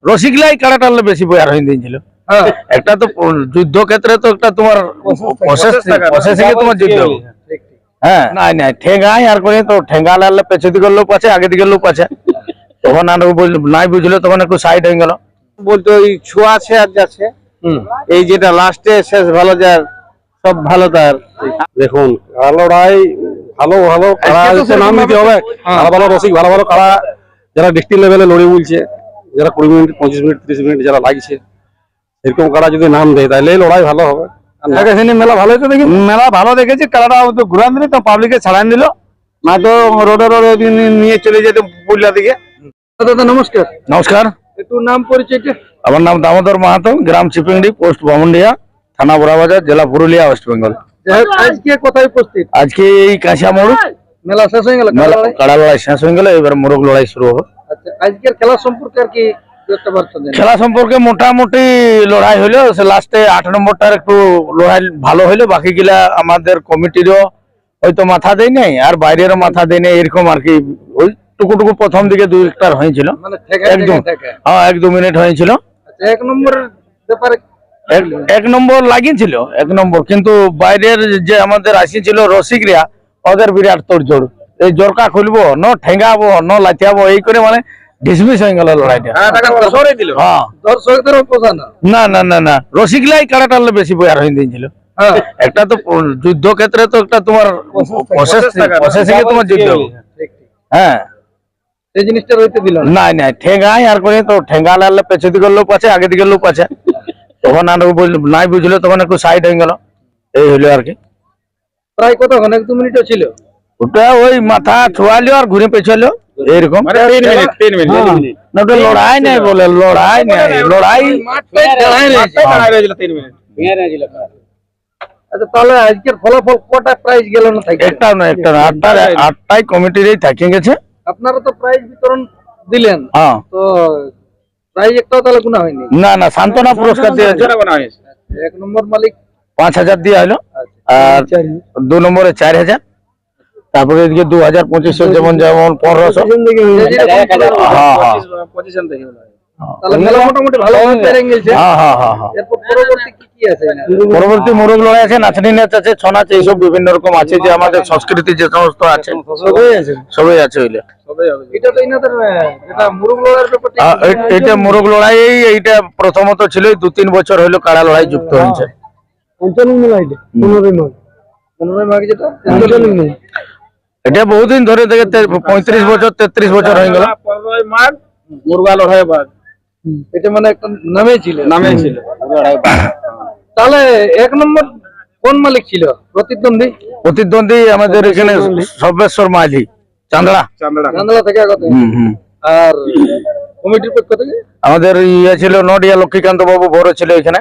রসিকলাই কাড়া টানলে বেশি বয়ার হয়ে দিয়েছিল। একটা তো যুদ্ধ ক্ষেত্রে তো একটা তোমার প্রসেসিং তোমার যুদ্ধ। হ্যাঁ নাই নাই ঠেঙ্গাই আর করে তো ঠেঙ্গা লাগলে পেছন দিকের লোক আছে আগে দিকের লোক আছে, তখন আর নাই বুঝলো তখন একটু সাইড হয়ে গেল। বলতে ওই ছোঁয়া আছে আর যাচ্ছে এই যেটা লাস্টে শেষ ভালো যার সব ভালো তার। দেখুন লড়াই ভালো ভালো কাড়া নাম দিতে হবে, ভালো ভালো রসিক ভালো ভালো কাড়া যারা ডিস্ট্রিক্ট লেভেলে লড়ে বলছে, যারা 20 মিনিট 25 মিনিট 30 মিনিট যারা লাগছে এরকম কাড়া যদি নাম দেয় তাহলে লড়াই ভালো হবে। মেলা ভালোই তো দেখি, মেলা ভালো দেখেছি, কাড়াটা তো ঘুরান দিল তো পাবলিকে ছাড়ান দিল না তো রোডে রোডে নিয়ে চলে যেত পুরুলিয়া দিকে। দাদা নমস্কার। নমস্কার, একটু নাম পরিচয়টা। আমার নাম দামোদর মাহাতো, গ্রাম চিপিংডি, পোস্ট বামুন্ডিয়া, থানা বড়াবাজার, জেলা পুরুলিয়া, ওয়েস্ট বেঙ্গল। আজকে কোথায় উপস্থিত? আজকে এই কাঁচা মোড় মেলা শেষ হয়ে গেল, কাড়া লড়াই শেষ হয়ে গেল, এবার মোরগ লড়াই শুরু হবে। আচ্ছা আজকের খেলা সম্পর্কে আর কি একটা বার্তা দেন। খেলা সম্পর্কে মোটামুটি লড়াই হইলো, সে লাস্টে 8 নম্বরটার একটু লড়াই ভালো হইলো, বাকি গিলা আমাদের কমিটিরও হয়তো মাথা দেয় নাই আর বাইরেরও মাথা দেয় নাই, এরকম আর কি। ওই টুকু প্রথম দিকে 2-1টার হয়েছিল, মানে একদম 1-2 মিনিট হয়েছিল। আচ্ছা 1 নম্বরের ব্যাপারে 1 নম্বর লাগিয়েছিল, 1 নম্বর, কিন্তু বাইরের যে আমাদের আসিছিল রসিকরা ওদের বিরাট তোড়জোড়, এই জোরকা খুলবো ন ঠেঙ্গাবো ন লাথিয়াবো এই করে মানে ডিসমিস হয়ে গেল লড়াইটা। হ্যাঁ দর্শকদেরও পোষানো না না না না রসিকলাই কাড়া টানলে বেশি বয়ার হয়ে দিয়েছিল। একটা তো যুদ্ধ ক্ষেত্রে তো একটা তোমার প্রসেসিং তোমার যুদ্ধ। হ্যাঁ এই জিনিসটা রইতে দিল না। নাই নাই ঠেঙ্গাই আর করে তো ঠেঙ্গা লাগলে পেছন দিকের লোক আছে আগে দিকের লোক আছে, তখন আর নাই বুঝলো তখন একটু সাইড হয়ে গেল, এই হইলো আর কি। প্রায় কতক্ষণ 1-2 মিনিটও ছিল? ওটা ওই মাথা ছোয়ালো আর ঘুরে পেছালো এইরকম। 3 মিনিট না ওটা লড়াই নাই বলে, লড়াই নাই, লড়াই আচ্ছা তাহলে আজকের ফলাফল কটা প্রাইজ গেল না থাকে? একটাও না, একটা না, 8টাই কমিটিরই থাকে গেছে। আপনারা তো প্রাইজ বিতরণ দিলেন, হ্যাঁ তো প্রাইজ একটাও তাহলে গুণা হয়নি? না না সান্ত্বনা পুরস্কার দিয়েছে, 1 নম্বর মালিক 5000 দিয়া হলো, আর 2 নম্বরে 4000, তারপরে এদিকে 2025 যেমন যেমন 1500। হ্যাঁ হ্যাঁ পজিশন দেখে তাহলে মেলা মোটামুটি ভালো পেরে গেছে। হ্যাঁ হ্যাঁ হ্যাঁ হ্যাঁ। এরপর পরবর্তী কি আছে? পরবর্তী মোরগ লড়াই আছে, নাচনি নাচ আছে, ছৌ নাচ, এইসব বিভিন্ন রকম আছে, যে আমাদের সংস্কৃতি যে সমস্ত আছে সবই আছে হইলে। এটা তো ইনাদের যেটা মুরগ লড়াইয়ের ব্যাপারটা এইটা মোরগ লড়াই, এইটা প্রথমত ছিল 2-3 বছর হইলো কাড়া লড়াই যুক্ত হয়েছে। 15 মার্ক যেটা এটা বহুদিন ধরে থেকে 35 বছর 33 বছর হয়ে গেল। 15 মার্ক মুরগা লড়াই বাদ, এটা মানে একটা নামে ছিল। তাহলে 1 নম্বর কোন মালিক ছিল প্রতিদ্বন্দ্বী? আমাদের এখানে সর্বেশ্বর মাঝি, চান্দড়া থেকে আগত। আর কমিটির পক্ষ থেকে আমাদের ইয়ে ছিল নডিয়া লক্ষ্মীকান্ত বাবু বড় ছিল এখানে।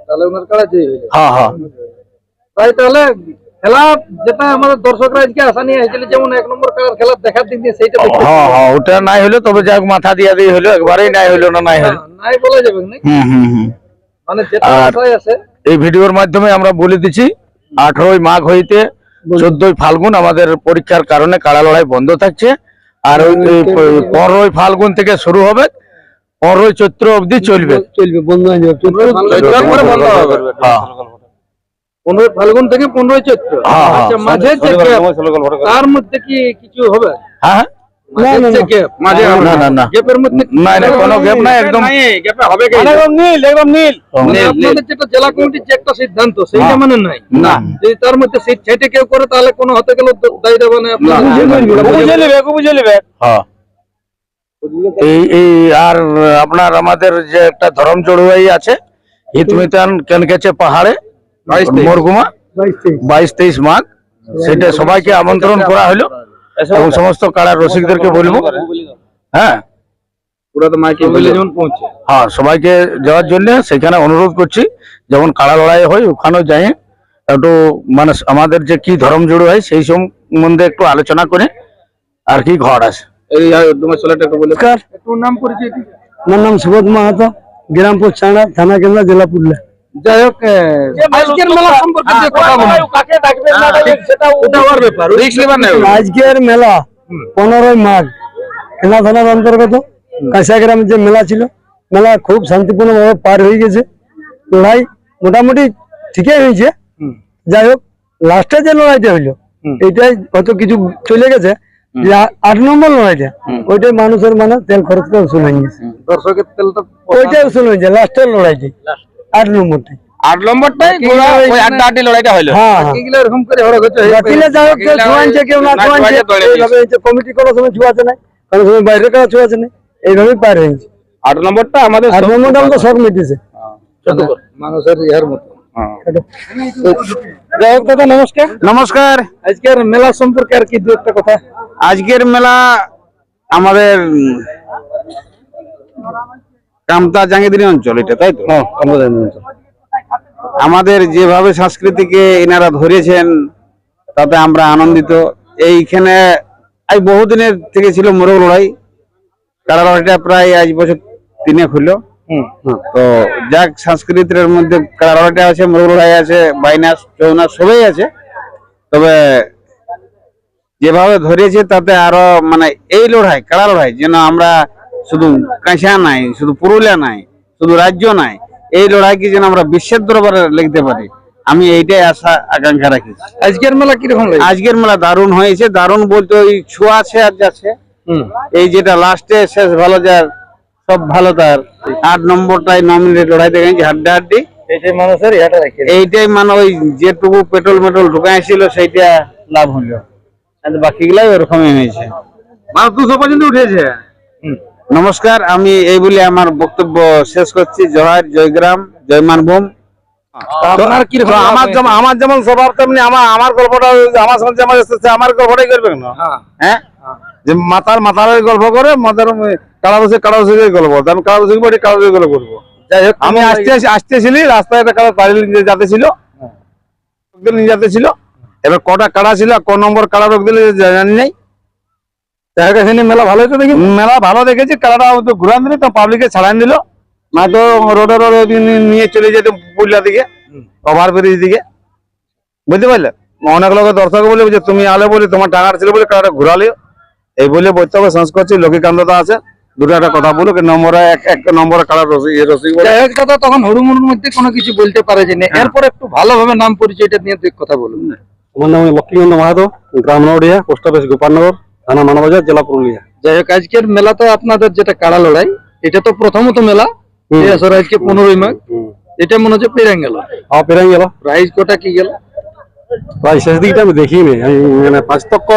তাহলে ওনার কাছে জয় হইল। হ্যাঁ হ্যাঁ তাই তাহলে খেলা যেটা আমাদের দর্শকরা আজকে আশা নিয়ে আসছিল, যেমন 1 নম্বর খেলা দেখার দিন দিয়ে সেইটা হ্যাঁ হ্যাঁ ওটা নাই হলো, তবে যাক মাথা দিয়া দিয়ে হলো, একবারেই নাই হলো না, নাই হলো নাই বলা যাবে না। মানে যেটা আশায় আছে এই ভিডিওর মাধ্যমে আমরা বলে দিচ্ছি, 18ই মাঘ হইতে 14ই ফাল্গুন আমাদের পরীক্ষার কারণে কাড়া লড়াই বন্ধ থাকছে, আর ওই 15ই ফাল্গুন থেকে শুরু হবে, 15ই চৈত্র অবধি চলবে বন্ধ হয়ে যাবে। 15 ফাল্গুন থেকে 15 চৈত্র। আচ্ছা মাঝে যে তার মধ্যে কি কিছু হবে? হ্যাঁ মাঝে না না না গ্যাপের মধ্যে নাই না, কোনো গ্যাপ নাই, একদম গ্যাপে হবে কি? একদম নীল, একদম নীল। আপনাদের যেটা জেলা কমিটির যে একটা সিদ্ধান্ত সেইটা মানে নাই না, যদি তার মধ্যে সেই ছেটে কেউ করে তাহলে কোনো হতে গেলে দায়ী দেবে না, আপনারা বুঝে নেবে। হ্যাঁ এই আর আপনার আমাদের যে একটা ধরম চড়ুয়াই আছে হিতমিতান কেনকেছে পাহাড়ে মরগুমা 22-23 মাঘ, সেটা সবাইকে আমন্ত্রণ করা হলো এবং সমস্ত কাড়ার রসিকদেরকে বলবো। হ্যাঁ হ্যাঁ সবাইকে যাওয়ার জন্য সেখানে অনুরোধ করছি, যেমন কাড়া লড়াই হয় ওখানেও যাই, একটু মানে আমাদের যে কি ধর্ম জড়ো হয় সেই সম্বন্ধে একটু আলোচনা করে আর কি ঘর আছে। একটু নাম পরিচয়। আমার নাম সুবোধ মাহাতো, গ্রামপুর চাঁড়া, থানা কেন্দ্র, জেলা পুরুলিয়া। যাই হোক আজকের মেলা সম্পর্কে যে কথা বলবো ওটা ওর ব্যাপার, রিস্ক নেবার নাই। আজকের মেলা 15ই মাঘ, খেলা থানার অন্তর্গত কাঁচা গ্রামের যে মেলা ছিল মেলা খুব শান্তিপূর্ণ ভাবে পার হয়ে গেছে। লড়াই মোটামুটি ঠিকই হয়েছে। যাই হোক, লাস্টে যে লড়াইটা হইলো এটাই হয়তো কিছু চলে গেছে, যে 8 নম্বর লড়াইটা ওইটাই মানুষের মানে তেল খরচটা উসুল হয়ে গেছে। দর্শকের তেলটা ওইটাই উসুল হয়েছে লাস্টের লড়াইটি 8 নম্বরটাই। 8 নম্বরটাই ঘোড়া ওই আড্ডাআড্ডি লড়াইটা হইলো। হ্যাঁ হ্যাঁ, এগুলো এরকম করে হড় হচ্ছে বাকিলে যাই হোক, কেউ ছুঁয়াচ্ছে কেউ না ছুঁয়াচ্ছে, এইভাবে কমিটি কোনো সময় ছুঁয়াচ্ছে না, কোনো সময় বাইরে কারা ছুঁয়াচ্ছে না, এইভাবেই পার হয়েছে। 8 নম্বরটা আমাদের 8 নম্বরটা আমাদের শখ মিটেছে। মানুষের ইহার মতো। যাই হোক দাদা, নমস্কার। নমস্কার। আজকের মেলা সম্পর্কে আর কি দু একটা কথা। আজকের মেলা আমাদের কামতা জাঙ্গিদিনী অঞ্চল, এটা তাই তো? আমাদের যেভাবে সংস্কৃতিকে এনারা ধরেছেন তাতে আমরা আনন্দিত। এইখানে আজ বহুদিনের থেকে ছিল মোরগ লড়াই, কারা লড়াইটা প্রায় আজ বছর 3 হলো। তো যাক, সংস্কৃতির মধ্যে কারা লড়াইটা আছে, মোরগ লড়াই আছে, বাইনাস চৌনাস সবই আছে। তবে যেভাবে ধরেছে তাতে আরো মানে এই লড়াই, কারা লড়াই যেন আমরা শুধু কাঁচা নাই, শুধু পুরুলিয়া নাই, শুধু রাজ্য নাই, এই লড়াইকে যেন আমরা বিশ্বের দরবারে লিখতে পারি, আমি এইটাই আশা আকাঙ্ক্ষা রাখি। আজকের মেলা কিরকম লাগে? আজকের মেলা দারুণ হয়েছে। দারুণ বলতে ওই ছোঁয়া আছে আর যাচ্ছে, এই যেটা লাস্টে শেষ ভালো যার সব ভালো তার। 8 নম্বরটাই নমিনেট লড়াই দেখেছি হাড্ডাহাড্ডি। এইটাই মানুষের ইহাটা রাখে। এইটাই মানে ওই যেটুকু পেট্রোল ঢুকাইছিল সেইটা লাভ হলো, আর বাকিগুলাই ওরকমই হয়েছে। মানুষ 200 পর্যন্ত উঠেছে। নমস্কার, আমি এই বলে আমার বক্তব্য শেষ করছি। জয় জয়গ্রাম, জয় মানভূম। আপনার কি আমার যেমন সবার তেমনি আমার গল্পটা আমার সঙ্গে আমার গল্পটাই করবে না। হ্যাঁ, যে মাতার গল্প করে মাতার কাড়াবসি গল্প, আমি কাড়াবসি গল্প করবো। যাই হোক, আমি আসতেছিলি রাস্তায় একটা কাড়া পাড়ি নিয়ে যাতে ছিল, নিয়ে যাতে ছিল। এবার কটা কাড়া ছিল, ক নম্বর কাড়া রোগ দিলে জানি নাই। মেলা ভালো হতো দেখি। মেলা ভালো দেখেছি, কাড়াটা তো ঘুরান দিল, তো পাবলিকে ছাড়ান দিল না, তো রোডে নিয়ে চলে যেত পুরুলিয়া দিকে, ওভার ব্রিজ দিকে, বুঝতে পারলে? অনেক লোক দর্শক বলে যে তুমি আলে বলে তোমার টাকার ছিল বলে কাড়াটা ঘুরালে, এই বলে বৈতব্য শেষ করছি। লক্ষ্মীকান্তদা আছে, দুটো একটা কথা বলো, নম্বরে এক নম্বরে কাড়া রসিক বলে। যাই হোক দাদা, তখন হড়ুমুড়ুর মধ্যে কোনো কিছু বলতে পারে যে না, এরপর একটু ভালোভাবে নাম পরিচয়টা নিয়ে দুই কথা বলুন। আমার নাম লক্ষ্মীকান্ত মাহাতো, গ্রাম নড়িয়া, পোস্ট অফিস গোপালনগর, থানা মানবাজার, জেলা পুরুলিয়া। যাই হোক, আজকের মেলা তো আপনাদের যেটা কাড়া লড়াই, এটা তো প্রথমত মেলা। আজকে 15ই মাঘ, এটা মনে হচ্ছে পেরাং গেল। পেরাই গেল। প্রাইজ কোটা কি গেল? প্রায় শেষ দিকটা আমি দেখিনি, আমি মানে 5 তক্ক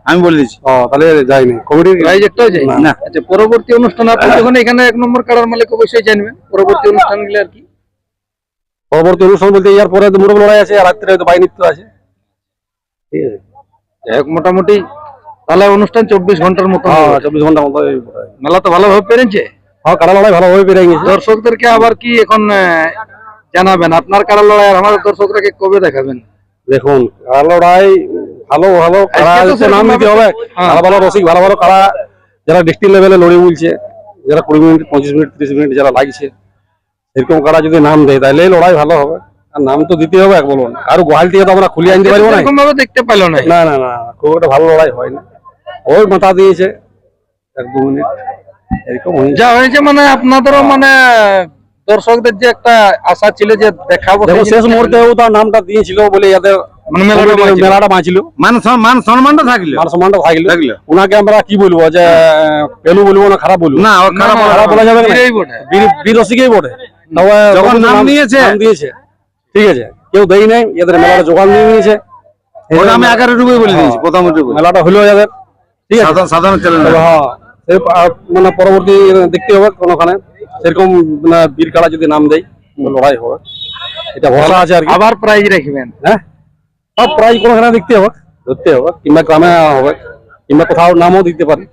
আমি বলে দিচ্ছি। তাহলে যাইনি কমিটির প্রাইজ একটাও যায় না। আচ্ছা, পরবর্তী অনুষ্ঠান আপনি যখন এখানে 1 নম্বর কাড়ার মালিক অবশ্যই জানবেন, পরবর্তী অনুষ্ঠান গুলো আর কি। পরবর্তী অনুষ্ঠান বলতে ইয়ার পরে মোরগ লড়াই আছে, আর রাত্রে হয়তো বাইনৃত্য আছে। ঠিক আছে, যাই হোক, মোটামুটি তাহলে অনুষ্ঠান 24 ঘন্টার মতো। 24 ঘন্টার মতো। মেলা তো ভালোভাবে পেরেছে। হ্যাঁ, কাড়া লড়াই ভালোভাবে পেরে গেছে। দর্শকদেরকে আবার কি এখন জানাবেন আপনার কাড়া লড়াই, আর আমাদের দর্শকদেরকে কবে দেখাবেন? দেখুন, কাড়া লড়াই ভালো ভালো কাড়া নাম দিতে হবে। ভালো ভালো রসিক, ভালো ভালো কাড়া যারা ডিস্ট্রিক্ট লেভেলে লড়ে বলছে, যারা 20 মিনিট 25 মিনিট 30 মিনিট যারা লাগছে, এরকম কাড়া যদি নাম দেয় তাহলে লড়াই ভালো হবে। আর নাম তো দিতে হবে, এক বলুন। আর গোয়াল থেকে তো আমরা খুলিয়ে আনতে পারবো না। এরকম ভাবে দেখতে পেলো না। না না না, খুব একটা ভালো লড়াই হয় না। ওই মাথা দিয়েছে 1-2 মিনিট এরকম হয়েছে। যা হয়েছে মানে আপনাদেরও মানে দর্শকদের যে একটা আশা ছিল যে দেখাবো, দেখো শেষ মুহূর্তেও তার নামটা দিয়েছিল বলে যাদের মানে মেলাটা বাঁচিল, মান সম্মানটা থাকলো, মান সম্মানটা থাকলো। ওনাকে আমরা কি বলবো, যে পেলু বলবো না খারাপ বলবো? না, খারাপ বলা যাবে না, বীর রসিকই বটে। যখন নাম দিয়েছে, ঠিক আছে, কেউ দেই নাই, এদের মেলাটা জোগান দিয়ে নিয়েছে। আমি 11 রুপি বলে দিয়েছি প্রথম মেলাটা হলো যাদের, ঠিক আছে, সাধারণ চ্যানেল। হ্যাঁ, মানে পরবর্তী দেখতে হবে কোনখানে সেরকম মানে বীর কাড়া যদি নাম দেয় লড়াই হবে, এটা ভরসা আছে আর কি। আবার প্রাইজ রাখবেন? হ্যাঁ, সব প্রাইজ কোনখানে দেখতে হবে, ধরতে হবে, কিংবা গ্রামে হবে, কিংবা কোথাও নামও দিতে পারি।